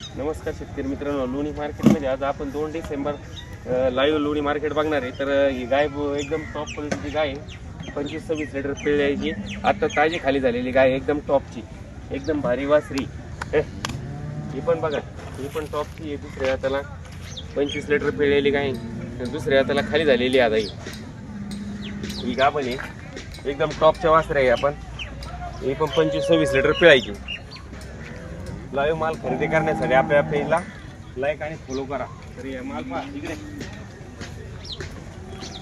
नमस्कार शेतकरी मित्रांनो, लोणी मार्केटमध्ये आज आपण 2 डिसेंबर लाईव्ह लोणी मार्केट बघणार आहे. तर ही गाय एकदम टॉप क्वालिटीची गाय आहे. 25-26 लिटर पिळ्याची आता ताजी खाली झालेली गाय, एकदम टॉपची, एकदम भारी वासरी. ही पण बघा, ही पण टॉपची आहे. दुसऱ्या हाताला 25 लिटर पिळलेली गाय, दुसऱ्या हाताला खाली झालेली आता ही गाभण आहे. एकदम टॉपच्या वासऱ्या आहे. आपण ही पण 25-26 लिटर पिळायची. लाईव्ह माल खरेदी करण्यासाठी आपल्या पेजला लाईक आणि फॉलो करा. तर हे माल पहा इकडे,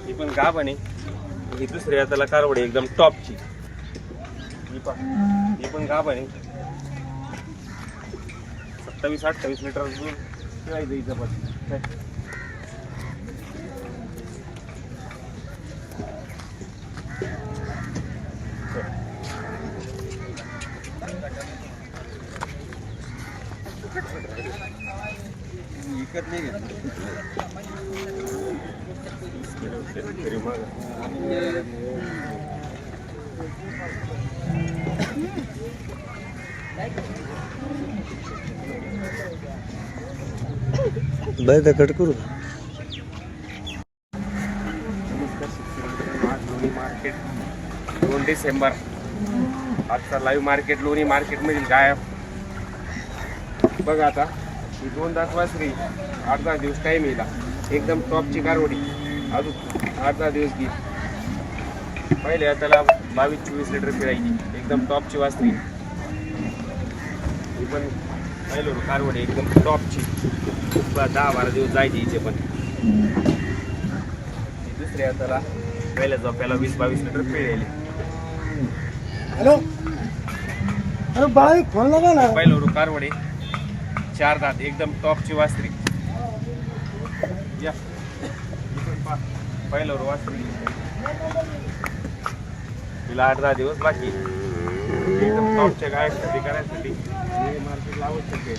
ही पण गाभण आहे. ही दुसऱ्या हाताला कारवडी एकदम टॉपची. ही पहा, ही पण गाभण आहे. 27-28 लिटर दूध पिळायचं हिचं पण. विकत नाही घेत. बाय कट करू. लोणी मार्केट 2 डिसेंबर आजचा लाईव्ह मार्केट लोणी मार्केटमधील गाय बघा. आता ही 2 दात वासरी, 8-10 दिवस टाईम येईल. एकदम टॉपची कारवडी, अजून 8-10 दिवस घे. पहिले त्याला 22-24 लिटर पिळायची, एकदम टॉपची वासरी. ही पण पहिलं कारवडी एकदम टॉपची, 10-12 दिवस जायची हिचे पण. दुसऱ्या त्याला पहिल्या झोप्याला 20-22 लिटर पिळेली. हॅलो अरे बाळा फोन लगा ना. पहिलं कारवडी 4 दात, एकदम टॉपची वासरी. या पहिलं वासरी, तिला 8-10 दिवस बाकी. एकदम टॉपच्या गाय खरेदी करायसाठी मार्केटला आवश्यक आहे.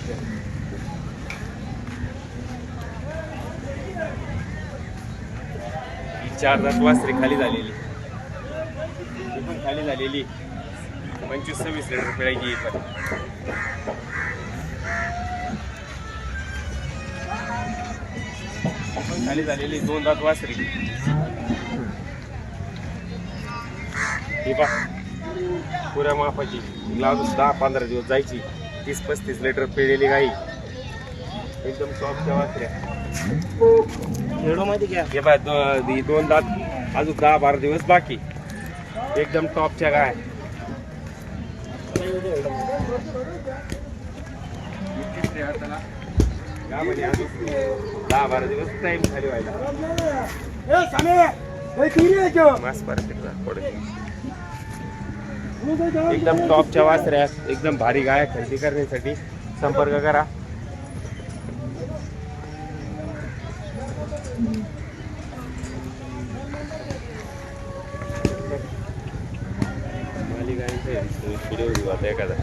4 दात वासरी खाली झालेली, ही पण खाली झालेली. 25-26 लिटर पिळायची पण. खाली झालेली 2 दात वासरी. ही पहा पुऱ्या मापाची, 10-15 दिवस जायची. 30-35 लिटर पिळलेली गाई, एकदम टॉपच्या वासऱ्या. माहिती घ्या. हे बघ, 2 दात, अजून 10-12 दिवस बाकी. एकदम टॉपच्या गाय. 10-12 दिवस टाइम खाली व्हायला. एकदम टॉपच्या वासऱ्या, एकदम भारी गाय खरेदी करण्यासाठी संपर्क करा. माली गायचं व्हिडिओ एखादा.